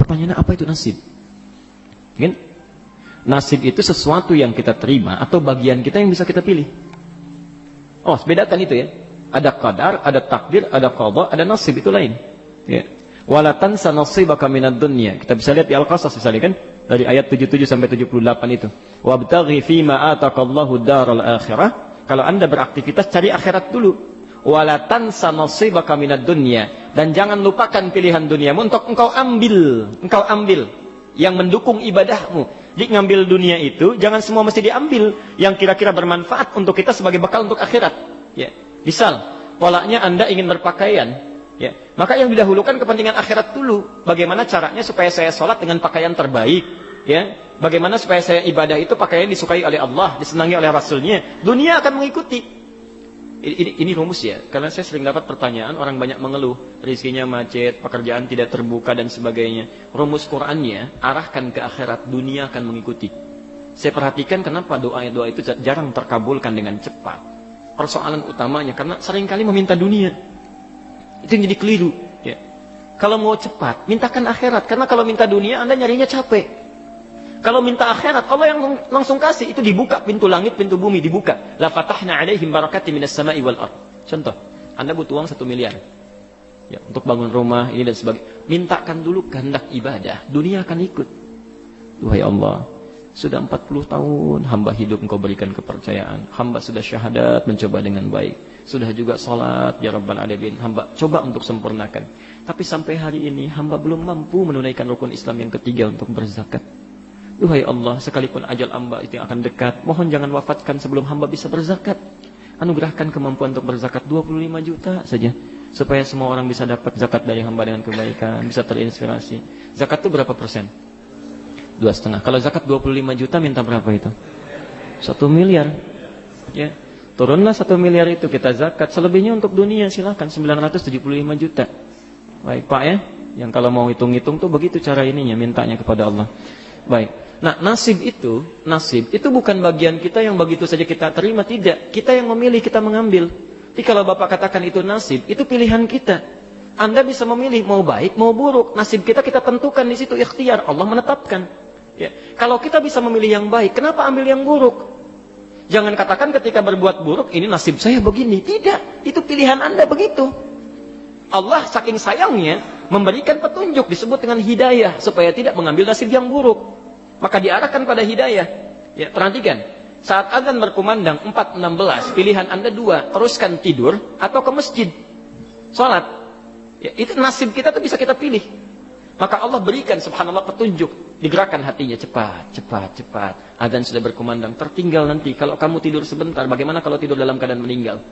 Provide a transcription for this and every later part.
Pertanyaannya, apa itu nasib? Kan? Nasib itu sesuatu yang kita terima atau bagian kita yang bisa kita pilih. Oh, bedakan itu ya. Ada qadar, ada takdir, ada qada, ada nasib, itu lain. Ya. Wala tansa nasibaka minad dunya. Kita bisa lihat di Al-Qasas misalnya kan, dari ayat 77 sampai 78 itu. Wabtaghi fima ataqallahu daral akhirah. Kalau Anda beraktivitas, cari akhirat dulu. Wala tansa nasibaka minad dunya. Dan jangan lupakan pilihan duniamu untuk engkau ambil. Engkau ambil yang mendukung ibadahmu. Jadi ngambil dunia itu jangan semua mesti diambil, yang kira-kira bermanfaat untuk kita sebagai bekal untuk akhirat. Ya. Misal, polanya Anda ingin berpakaian, ya, maka yang didahulukan kepentingan akhirat dulu. Bagaimana caranya supaya saya sholat dengan pakaian terbaik, ya? Bagaimana supaya saya ibadah itu pakaian disukai oleh Allah, disenangi oleh Rasulnya. Dunia akan mengikuti. Ini rumus ya, karena saya sering dapat pertanyaan, orang banyak mengeluh, rezekinya macet, pekerjaan tidak terbuka dan sebagainya. Rumus Qur'annya, arahkan ke akhirat, dunia akan mengikuti. Saya perhatikan kenapa doa-doa itu jarang terkabulkan dengan cepat. Persoalan utamanya karena seringkali meminta dunia. Itu yang jadi keliru, ya. Kalau mau cepat, mintakan akhirat, karena kalau minta dunia Anda nyarinya capek. Kalau minta akhirat, Allah yang langsung kasih, itu dibuka pintu langit, pintu bumi dibuka. La fatahna 'alaihim barakatin minas sama'i wal ardh. Contoh, Anda butuh uang 1 miliar. Ya, untuk bangun rumah ini dan sebagainya. Mintakan dulu kehendak ibadah, dunia akan ikut. Duhai Allah, sudah 40 tahun hamba hidup Engkau berikan kepercayaan. Hamba sudah syahadat mencoba dengan baik. Sudah juga sholat ya Rabbal Alamin. Hamba coba untuk sempurnakan. Tapi sampai hari ini hamba belum mampu menunaikan rukun Islam yang ketiga untuk berzakat. Duhai Allah, sekalipun ajal hamba itu akan dekat, mohon jangan wafatkan sebelum hamba bisa berzakat. Anugerahkan kemampuan untuk berzakat 25 juta saja. Supaya semua orang bisa dapat zakat dari hamba dengan kebaikan. Bisa terinspirasi. Zakat itu berapa persen? 2,5. Kalau zakat 25 juta minta berapa itu? 1 miliar. Ya. Turunlah 1 miliar itu kita zakat. Selebihnya untuk dunia silakan 975 juta. Baik Pak ya. Yang kalau mau hitung-hitung tuh begitu cara ininya, mintanya kepada Allah. Baik. Nah, nasib itu bukan bagian kita yang begitu saja kita terima, tidak. Kita yang memilih, kita mengambil. Jadi kalau Bapak katakan itu nasib, itu pilihan kita. Anda bisa memilih mau baik, mau buruk. Nasib kita tentukan di situ, ikhtiar Allah menetapkan. Ya. Kalau kita bisa memilih yang baik, kenapa ambil yang buruk? Jangan katakan ketika berbuat buruk, ini nasib saya begini. Tidak, itu pilihan Anda begitu. Allah saking sayangnya memberikan petunjuk, disebut dengan hidayah, supaya tidak mengambil nasib yang buruk. Maka diarahkan pada hidayah. Ya, perhatikan, saat azan berkumandang 4.16, pilihan Anda 2, teruskan tidur atau ke masjid sholat. Ya, itu nasib kita tuh bisa kita pilih. Maka Allah berikan subhanallah petunjuk, digerakkan hatinya, cepat. Azan sudah berkumandang, tertinggal nanti kalau kamu tidur sebentar, bagaimana kalau tidur dalam keadaan meninggal?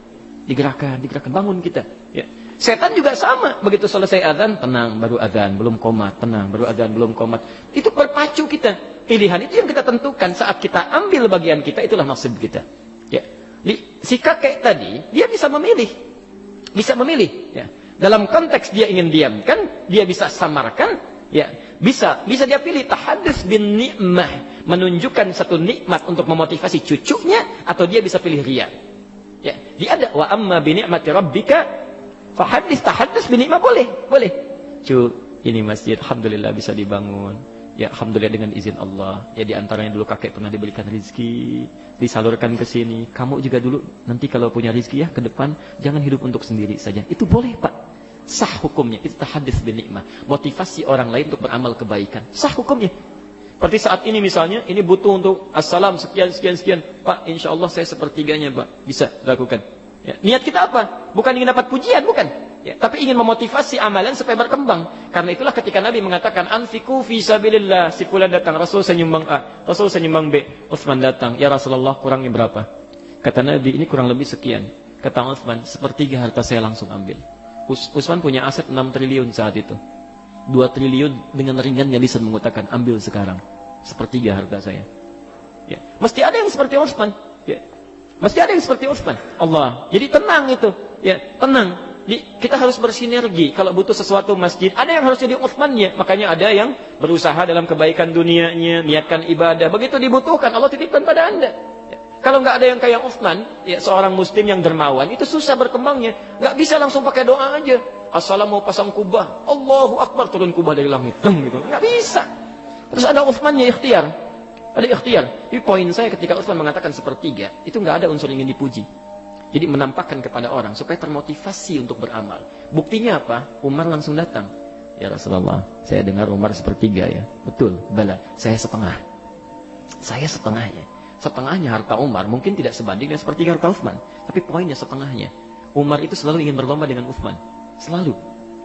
Digerakkan, bangun kita. Ya. Setan juga sama, begitu selesai azan, tenang, baru azan, belum komat, tenang, baru azan, belum komat. Itu berpacu kita. Pilihan itu yang kita tentukan, saat kita ambil bagian kita, itulah nasib kita. Ya. Si kakek tadi, dia bisa memilih. Ya. Dalam konteks dia ingin diamkan, dia bisa samarkan, ya. Bisa dia pilih tahadduts bin ni'mah, menunjukkan satu nikmat untuk memotivasi cucunya, atau dia bisa pilih riya. Ya, dia ada wa amma bi ni'mati rabbika tahadduts bi ni'mah, boleh. Ini masjid alhamdulillah bisa dibangun. Ya alhamdulillah dengan izin Allah. Ya di antaranya dulu kakek pernah diberikan rezeki, disalurkan ke sini. Kamu juga dulu nanti kalau punya rezeki ya ke depan jangan hidup untuk sendiri saja. Itu boleh, Pak. Sah hukumnya. Itu tahadduts bin ni'mah. Motivasi orang lain untuk beramal kebaikan. Sah hukumnya. Seperti saat ini misalnya, ini butuh untuk assalam sekian. Pak, insya Allah saya sepertiganya, Pak. Bisa lakukan. Ya. Niat kita apa? Bukan ingin dapat pujian, bukan. Ya, tapi ingin memotivasi amalan supaya berkembang. Karena itulah ketika Nabi mengatakan anfiqu fi sabilillah, si fulan datang, Rasul senyumbang A, Rasul senyumbang B, Utsman datang, ya Rasulullah kurangnya berapa? Kata Nabi, ini kurang lebih sekian. Kata Utsman, 1/3 harta saya langsung ambil. Utsman punya aset 6 triliun saat itu. 2 triliun dengan ringannya lisan mengatakan ambil sekarang. 1/3 harta saya. Ya, mesti ada yang seperti Utsman. Ya. Mesti ada yang seperti Utsman. Allah. Jadi tenang itu. Ya, tenang. Kita harus bersinergi. Kalau butuh sesuatu masjid, ada yang harus jadi Utsmannya. Makanya ada yang berusaha dalam kebaikan dunianya, niatkan ibadah. Begitu dibutuhkan, Allah titipkan pada Anda. Ya. Kalau nggak ada yang kayak Utsman, ya seorang muslim yang dermawan, itu susah berkembangnya. Nggak bisa langsung pakai doa aja. Assalamu pasang kubah, Allahu Akbar, turun kubah dari langit. Gitu. Nggak bisa. Terus ada Utsmannya ikhtiar. Ada ikhtiar. Tapi poin saya ketika Utsman mengatakan sepertiga, itu nggak ada unsur ingin dipuji. Jadi menampakkan kepada orang supaya termotivasi untuk beramal. Buktinya apa? Umar langsung datang. Ya Rasulullah, saya dengar Umar sepertiga ya. Betul, bala, saya setengah. Saya setengahnya. Setengahnya harta Umar mungkin tidak sebanding dengan sepertiga harta Utsman, tapi poinnya setengahnya. Umar itu selalu ingin berlomba dengan Utsman, selalu.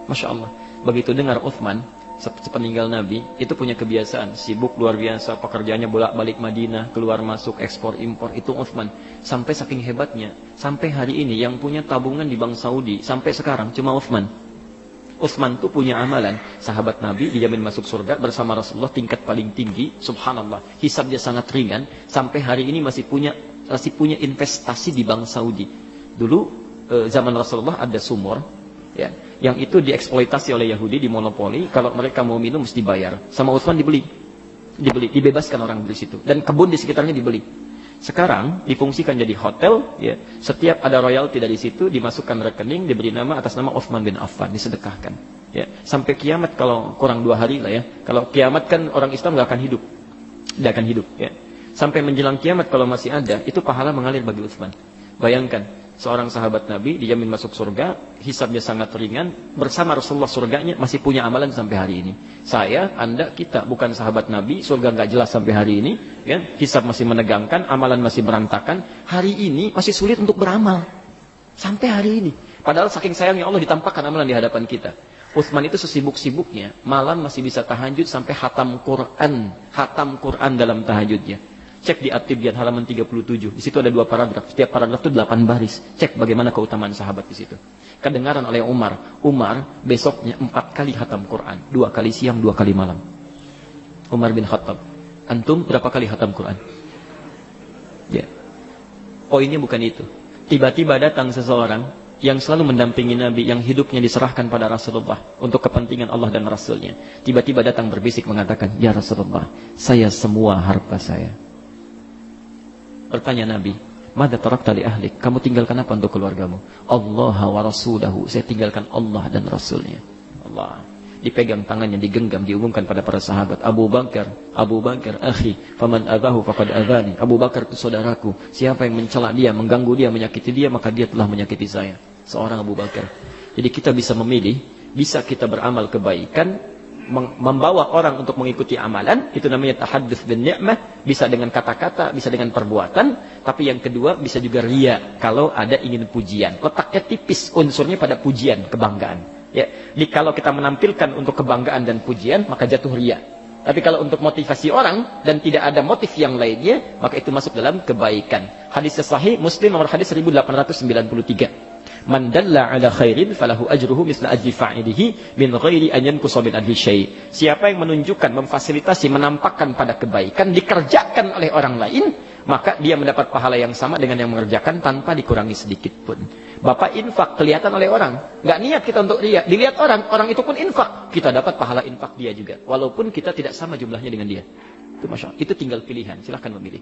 Masya Allah. Begitu dengar Utsman sepeninggal Nabi itu punya kebiasaan sibuk luar biasa, pekerjaannya bolak-balik Madinah, keluar masuk, ekspor impor, itu Utsman. Sampai saking hebatnya, sampai hari ini yang punya tabungan di Bank Saudi sampai sekarang cuma Utsman. Utsman tuh punya amalan, sahabat Nabi dijamin masuk surga bersama Rasulullah tingkat paling tinggi, subhanallah, hisab dia sangat ringan, sampai hari ini masih punya investasi di Bank Saudi. Dulu zaman Rasulullah ada sumur, ya, yang itu dieksploitasi oleh Yahudi, dimonopoli, kalau mereka mau minum mesti bayar. Sama Utsman dibeli, dibebaskan orang di situ, dan kebun di sekitarnya dibeli. Sekarang difungsikan jadi hotel, ya. Setiap ada royalti dari situ dimasukkan rekening, diberi nama atas nama Utsman bin Affan, disedekahkan. Ya, sampai kiamat kalau kurang 2 hari lah ya. Kalau kiamat kan orang Islam nggak akan hidup, tidak akan hidup. Ya. Sampai menjelang kiamat kalau masih ada, itu pahala mengalir bagi Utsman. Bayangkan, seorang sahabat Nabi dijamin masuk surga, hisabnya sangat ringan, bersama Rasulullah surganya masih punya amalan sampai hari ini. Saya, Anda, kita bukan sahabat Nabi, surga nggak jelas sampai hari ini, ya, hisab masih menegangkan, amalan masih berantakan, hari ini masih sulit untuk beramal. Sampai hari ini. Padahal saking sayangnya Allah ditampakkan amalan di hadapan kita. Utsman itu sesibuk-sibuknya, malam masih bisa tahajud sampai hatam Quran dalam tahajudnya. Cek di At-Tibyan halaman 37. Di situ ada 2 paragraf. Setiap paragraf itu 8 baris. Cek bagaimana keutamaan sahabat di situ. Kedengaran oleh Umar. Umar besoknya 4 kali khatam Quran. 2 kali siang, 2 kali malam. Umar bin Khattab. Antum berapa kali khatam Quran? Ya. Poinnya bukan itu. Tiba-tiba datang seseorang yang selalu mendampingi Nabi, yang hidupnya diserahkan pada Rasulullah untuk kepentingan Allah dan Rasulnya. Tiba-tiba datang berbisik mengatakan, ya Rasulullah, saya semua harta saya. Bertanya Nabi, "Madza tarakta li ahlik?" Kamu tinggalkan apa untuk keluargamu? Allah wa rasulahu, saya tinggalkan Allah dan Rasulnya. Allah. Dipegang tangannya, digenggam, diumumkan pada para sahabat. Abu Bakar, akhi, faman adahu faqad adani. Abu Bakar itu saudaraku. Siapa yang mencela dia, mengganggu dia, menyakiti dia, maka dia telah menyakiti saya. Seorang Abu Bakar. Jadi kita bisa memilih, bisa kita beramal kebaikan, membawa orang untuk mengikuti amalan, itu namanya tahadduts bin ni'mah, bisa dengan kata-kata, bisa dengan perbuatan, tapi yang kedua bisa juga riya, kalau ada ingin pujian. Letaknya tipis unsurnya pada pujian, kebanggaan. Ya, jadi kalau kita menampilkan untuk kebanggaan dan pujian, maka jatuh riya. Tapi kalau untuk motivasi orang dan tidak ada motif yang lainnya, maka itu masuk dalam kebaikan. Hadis sahih Muslim nomor hadis 1893. Man dalla ala khairin falahu ajruhu misla ajri fa'ilihi min ghairi an yanqusa min ajri syai'. Siapa yang menunjukkan, memfasilitasi, menampakkan pada kebaikan dikerjakan oleh orang lain, maka dia mendapat pahala yang sama dengan yang mengerjakan tanpa dikurangi sedikit pun. Bapak infak kelihatan oleh orang, nggak niat kita untuk lihat, dilihat orang, orang itu pun infak, kita dapat pahala infak dia juga, walaupun kita tidak sama jumlahnya dengan dia. Itu masya Allah, itu tinggal pilihan, silahkan memilih.